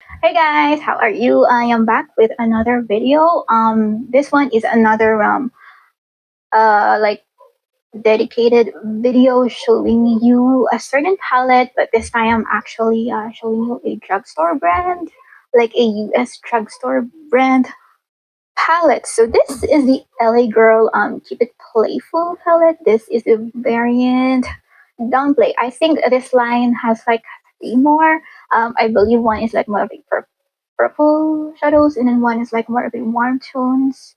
Hey guys, how are you? I am back with another video. This one is another like dedicated video showing you a certain palette, but this time I'm actually showing you a drugstore brand, like a US drugstore brand palette. So this is the LA Girl Keep It Playful palette. This is the variant Downplay. I think this line has like three more. I believe one is like more of a purple shadows, and then one is like more of a warm tones.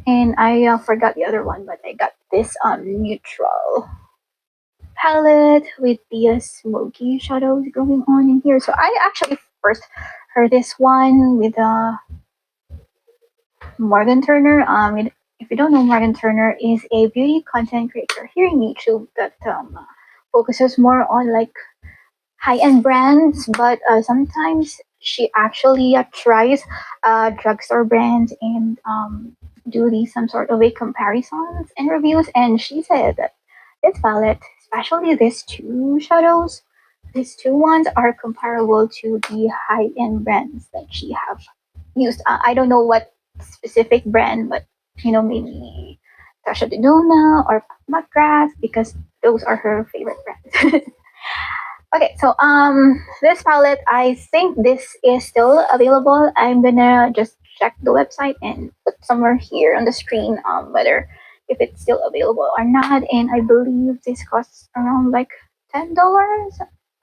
And I forgot the other one, but I got this neutral palette with the smoky shadows going on in here. So I actually first heard this one with Morgan Turner. If you don't know, Morgan Turner is a beauty content creator here in YouTube that focuses more on like high-end brands, but sometimes she actually tries drugstore brands and do these some sort of a comparisons and reviews. And she said that this palette, especially these two shadows, these two ones are comparable to the high-end brands that she have used. I don't know what specific brand, but maybe Tasha Denona or McGrath because those are her favorite brands. Okay, so this palette, I think this is still available. I'm gonna just check the website and put somewhere here on the screen whether if it's still available or not. And I believe this costs around like $10.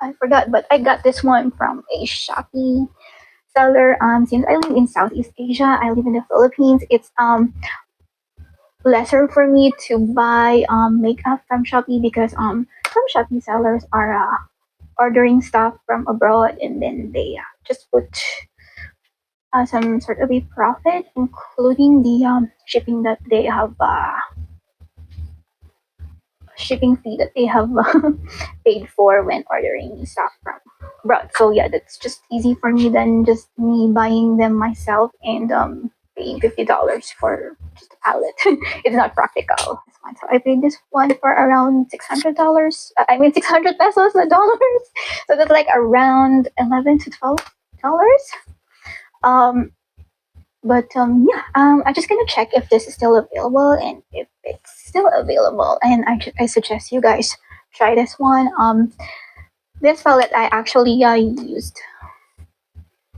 I forgot, but I got this one from a Shopee seller. Since I live in Southeast Asia, I live in the Philippines. It's lesser for me to buy makeup from Shopee because some Shopee sellers are ordering stuff from abroad and then they just put some sort of a profit, including the shipping that they have shipping fee that they have paid for when ordering stuff from abroad. So yeah, that's just easy for me than just me buying them myself and paying $50 for just a palette. It's not practical. This one. So I paid this one for around $600. I mean 600 pesos, not dollars. So that's like around 11 to $12. Um, yeah, I'm just gonna check if this is still available, and if it's still available, and I suggest you guys try this one. This palette I actually used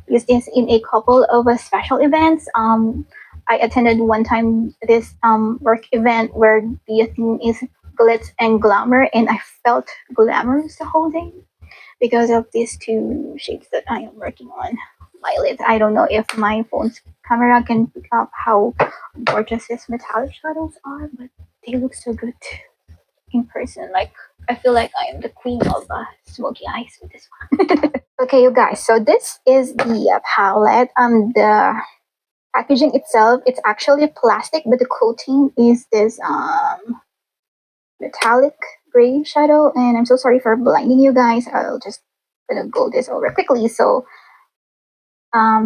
this in a couple of special events. I attended one time this work event where the theme is glitz and glamour, and I felt glamorous the whole day because of these two shades that I am working on. Violet. I don't know if my phone's camera can pick up how gorgeous these metallic shadows are, but they look so good in person. Like I feel like I am the queen of smoky eyes with this one. Okay, you guys. So this is the palette. The packaging itself, it's actually plastic, but the coating is this metallic gray shadow. And I'm so sorry for blinding you guys. I'll just gonna go this over quickly. So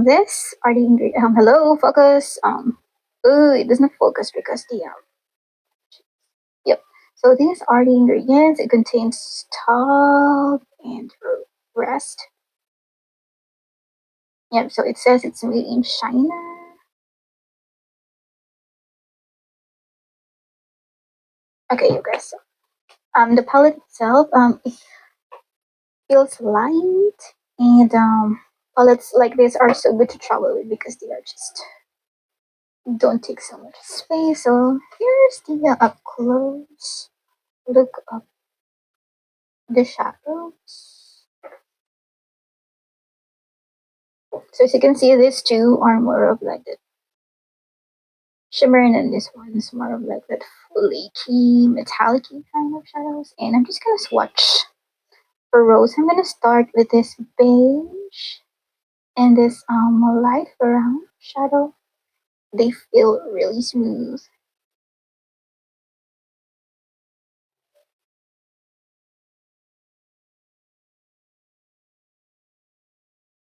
this are the ingredients. Hello, focus. Oh, it does not focus because the yep. So these are the ingredients. It contains top and rest. Yep. So it says it's made in China. Okay, you guys. So, the palette itself, it feels light, and palettes like this are so good to travel with because they are just don't take so much space. So here's the up close look of the shadows. So as you can see, these two are more of like the shimmer, and then this one is more of like that flaky, metallic kind of shadows. And I'm just gonna swatch for rose. I'm gonna start with this beige and this light brown shadow. They feel really smooth.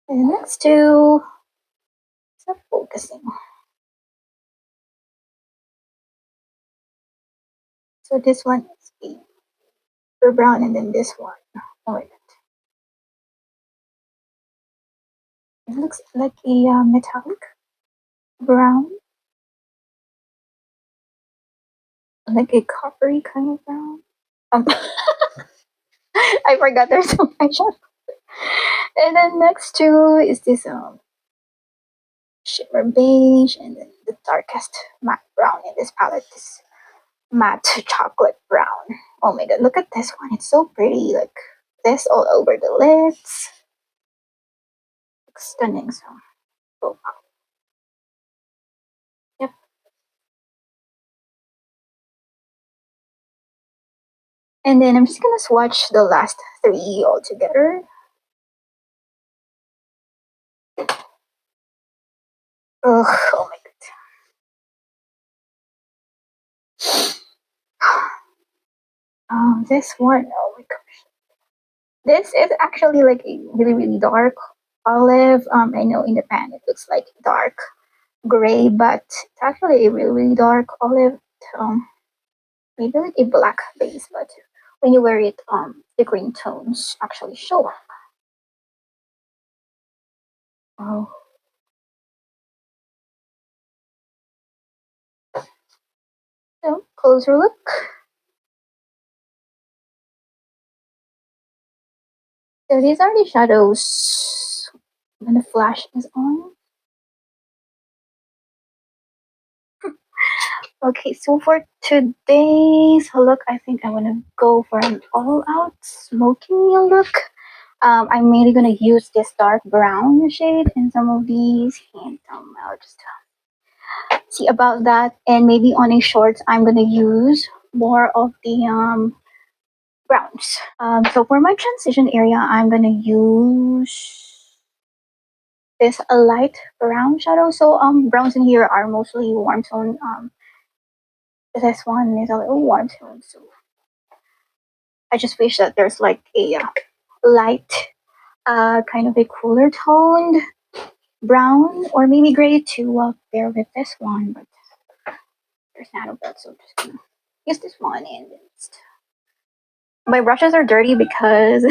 And next to stop focusing. So this one is a brown, and then this one. Oh wait. It looks like a metallic brown, like a coppery kind of brown. Um, I forgot there's so much. And then next to is this shimmer beige, and then the darkest matte brown in this palette is matte chocolate brown. Oh my god, look at this one. It's so pretty. Like this all over the lids. Looks stunning. So, oh, yep. And then I'm just gonna swatch the last three all together. Ugh, oh my god. This one, oh my gosh. This is actually like a really, really dark olive. I know in the pan it looks like dark gray, but it's actually a really, really dark olive. Um, Maybe like a black base, but when you wear it, the green tones actually show up. Oh, so closer look. So these are the shadows when the flash is on. Okay, so for today's look, I think I want to go for an all-out smoky look. I'm mainly gonna use this dark brown shade in some of these, and I'll just see about that. And maybe on a shorts, I'm gonna use more of the browns. So for my transition area, I'm gonna use this a light brown shadow. So browns in here are mostly warm tone. This one is a little warm tone, so I just wish that there's like a light, kind of a cooler toned brown or maybe gray to pair with this one. But there's not of that, so I'm just gonna use this one. And just... my brushes are dirty because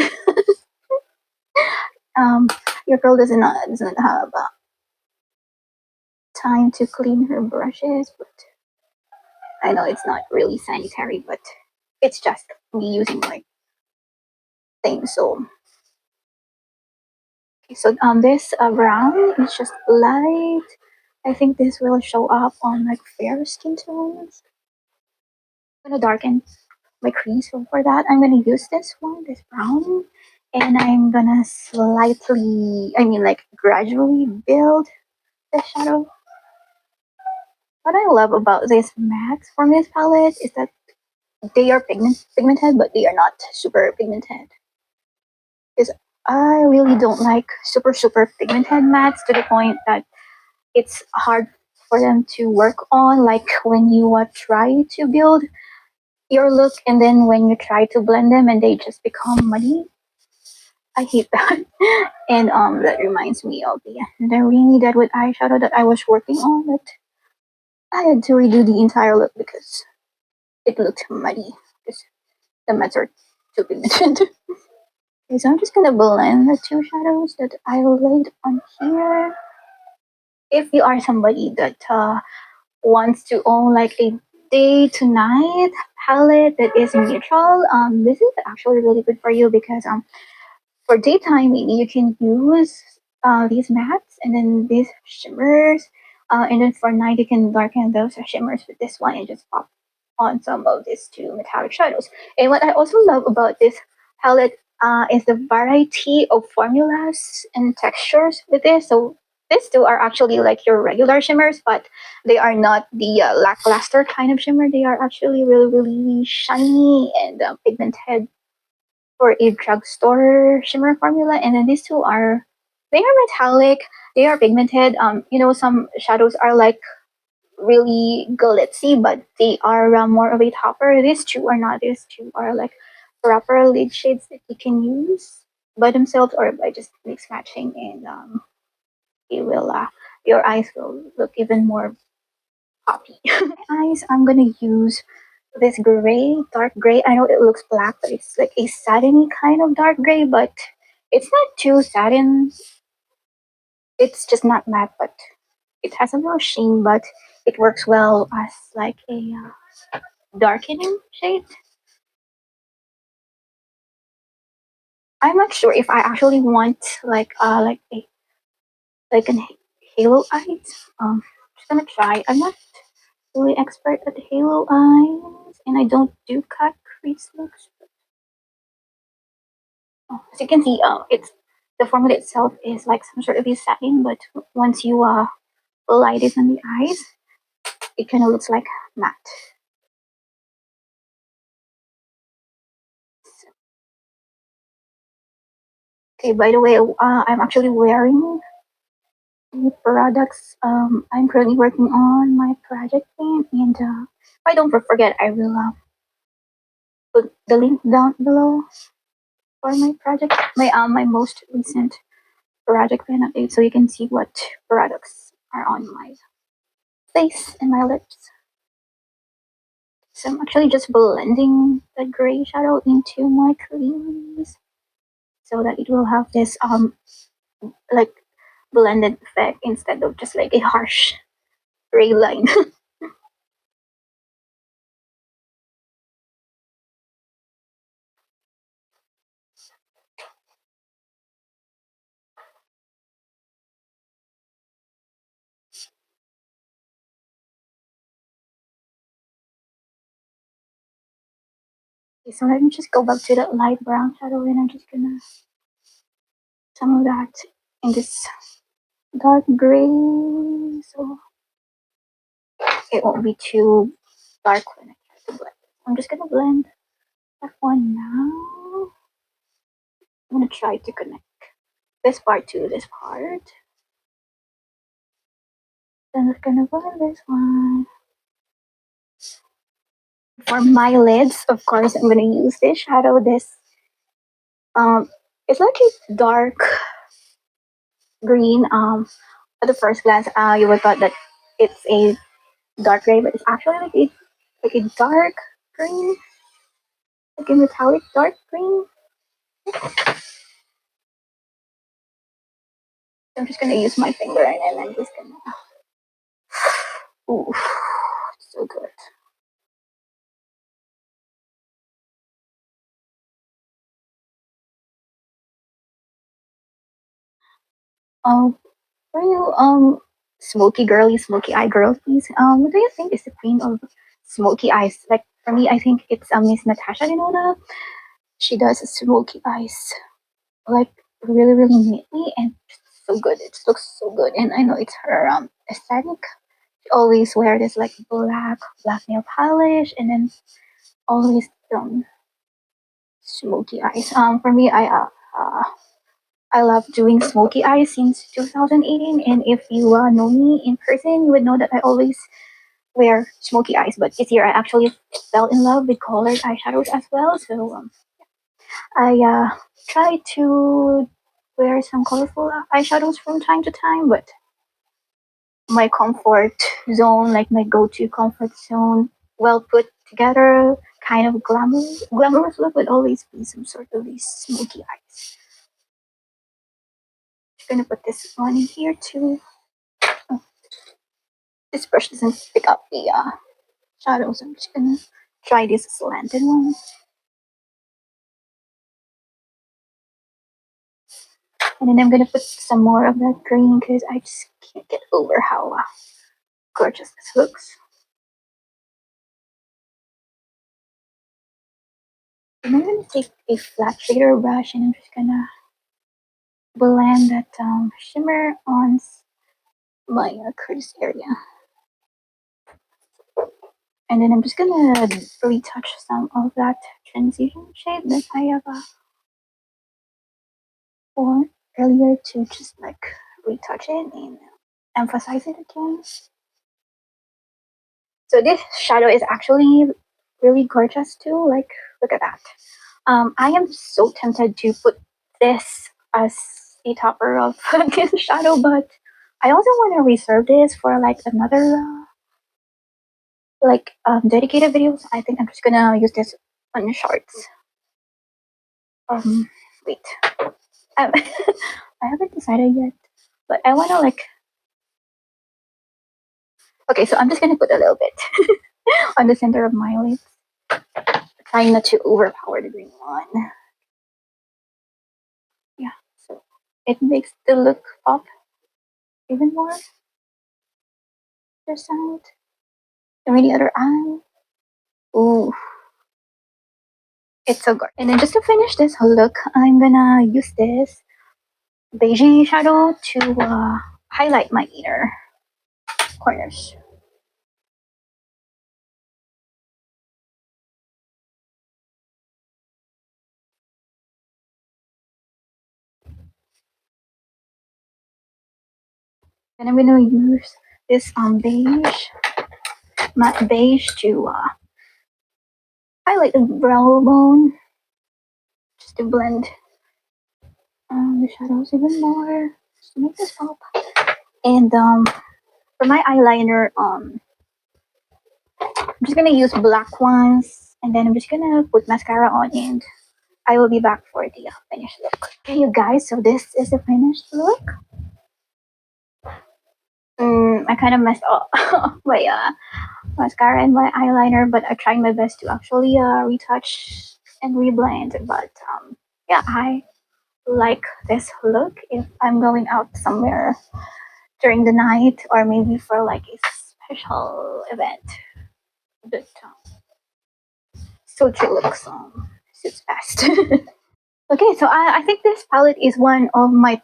um your girl doesn't have time to clean her brushes, but I know it's not really sanitary, but it's just me using like things. So okay, so this brown is just light. I think this will show up on like fair skin tones. I'm gonna darken my crease, so for that I'm gonna use this one, this brown, and I'm gonna slightly, I mean like gradually build the shadow. What I love about this mattes from this palette is that they are pigmented, but they are not super pigmented. Because I really don't like super pigmented mattes to the point that it's hard for them to work on. Like when you try to build your look, and then when you try to blend them and they just become muddy. I hate that. And that reminds me of the rainy Deadwood eyeshadow that I was working on. That I had to redo the entire look because it looked muddy. Because the mattes are too pigmented. Okay, so I'm just gonna blend the two shadows that I laid on here. If you are somebody that wants to own like a day to night palette that is neutral, this is actually really good for you because for daytime maybe you can use these mattes and then these shimmers, and then for night you can darken those shimmers with this one and just pop on some of these two metallic shadows. And what I also love about this palette is the variety of formulas and textures with this. So these two are actually like your regular shimmers, but they are not the lackluster kind of shimmer. They are actually really, really shiny and pigmented for a drugstore shimmer formula. And then these two are, they are metallic, they are pigmented. Some shadows are like really glitzy, but they are more of a topper. These two are not. These two are like proper lid shades that you can use by themselves or by just mix matching, and it will your eyes will look even more poppy. Eyes, I'm gonna use this gray, dark gray. I know it looks black, but it's like a satiny kind of dark gray, but it's not too satin. It's just not matte, but it has a little sheen, but it works well as like a darkening shade. I'm not sure if I actually want like a like an halo eyes. Just gonna try. I'm not really expert at halo eyes, and I don't do cut crease looks. As you can see, it's the formula itself is like some sort of a satin, but once you light it on the eyes, it kind of looks like matte. Okay, by the way, I'm actually wearing the products. I'm currently working on my project thing, and if I don't forget, I will put the link down below for my project, my most recent project plan update, so you can see what products are on my face and my lips. So I'm actually just blending the gray shadow into my crease so that it will have this like blended effect instead of just like a harsh gray line. Okay, so let me just go back to that light brown shadow, and I'm just gonna some of that in this dark gray so it won't be too dark when I try to blend. I'm just gonna blend that one now. I'm gonna try to connect this part to this part. Then I'm gonna blend this one. For my lids, of course, I'm gonna use this shadow. This it's like a dark green. At the first glance, you would thought that it's a dark gray, but it's actually like a dark green, like a metallic dark green. So I'm just gonna use my finger, and then I'm just gonna. Ooh, so good. For you, smoky eye girlies, what do you think is the queen of smoky eyes? Like for me, I think it's Miss Natasha Denona. She does smoky eyes like really neatly and so good. It looks so good, and I know it's her aesthetic. She always wear this like black nail polish, and then always smoky eyes. For me, I love doing smoky eyes since 2018, and if you know me in person, you would know that I always wear smoky eyes. But this year, I actually fell in love with colored eyeshadows as well. So I try to wear some colorful eyeshadows from time to time, but my comfort zone, like my go-to comfort zone, well put together, kind of glamorous look would always be some sort of these smoky eyes. Just gonna put this one in here too. Oh, this brush doesn't pick up the shadows. I'm just gonna try this slanted one. And then I'm gonna put some more of that green because I just can't get over how gorgeous this looks. And I'm gonna take a flat shader brush, and I'm just gonna blend that shimmer on my crease area. And then I'm just gonna retouch some of that transition shade that I have worn earlier to just like retouch it and emphasize it again. So this shadow is actually really gorgeous too. Like, look at that. I am so tempted to put this as a topper of this shadow, but I also want to reserve this for like another dedicated videos. I think I'm just gonna use this on shorts. Wait, I, I haven't decided yet but I want to like. Okay, so I'm just gonna put a little bit on the center of my lips, trying not to overpower the green one. Yeah, so it makes the look pop even more. Other side, and the other eye. Ooh, it's so good. And then just to finish this whole look, I'm gonna use this beige shadow to highlight my inner corners. And I'm gonna use this matte beige to highlight the brow bone, just to blend the shadows even more, just to make this pop. And for my eyeliner, I'm just gonna use black ones, and then I'm just gonna put mascara on, and I will be back for the finished look. Okay, you guys, so this is the finished look. I kind of messed up my mascara and my eyeliner, but I tried my best to actually retouch and reblend. But yeah, I like this look if I'm going out somewhere during the night, or maybe for like a special event. But Sochi looks suits best. Okay, so I think this palette is one of my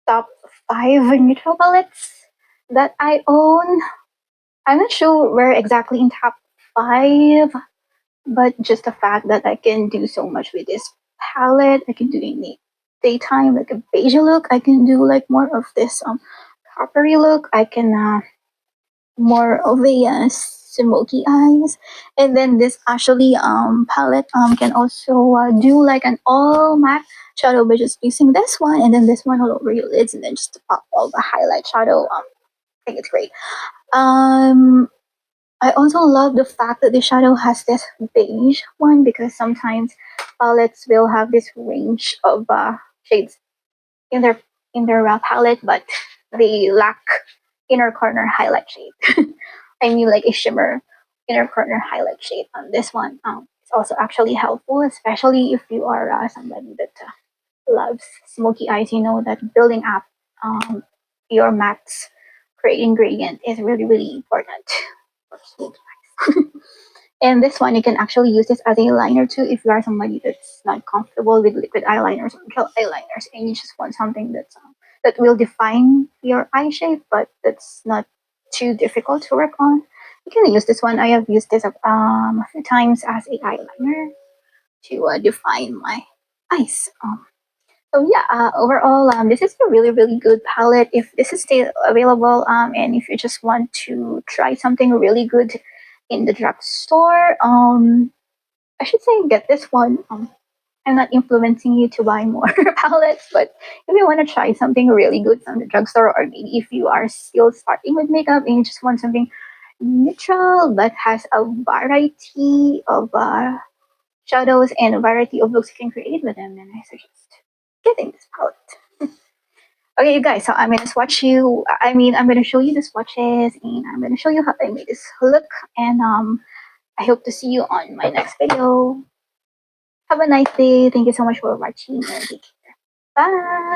top 5 neutral palettes that I own. I'm not sure where exactly in top 5, but just the fact that I can do so much with this palette. I can do in the daytime like a beige look. I can do like more of this coppery look. I can more of a smoky eyes, and then this actually palette can also do like an all matte shadow by just using this one, and then this one all over your lids, and then just to pop all the highlight shadow. I think it's great. um I also love the fact that the shadow has this beige one, because sometimes palettes will have this range of shades in their palette, but they lack inner corner highlight shade. I mean, like a shimmer inner corner highlight shade. On this one, it's also actually helpful, especially if you are somebody that loves smoky eyes. You know that building up your matte creating gradient is really really important for smoky eyes. And this one, you can actually use this as a liner too if you are somebody that's not comfortable with liquid eyeliners or gel eyeliners, and you just want something that's that will define your eye shape, but that's not too difficult to work on. You can use this one. I have used this a few times as a eyeliner to define my eyes. So yeah, overall, this is a really really good palette. If this is still available, and if you just want to try something really good in the drugstore, I should say get this one. I'm not influencing you to buy more palettes, but if you want to try something really good from the drugstore, or maybe if you are still starting with makeup and you just want something neutral but has a variety of shadows and a variety of looks you can create with them, then I suggest getting this palette. Okay, you guys, so I'm gonna I'm gonna show you the swatches, and I'm gonna show you how I made this look, and I hope to see you on my next video. Have a nice day. Thank you so much for watching, and take care. Bye.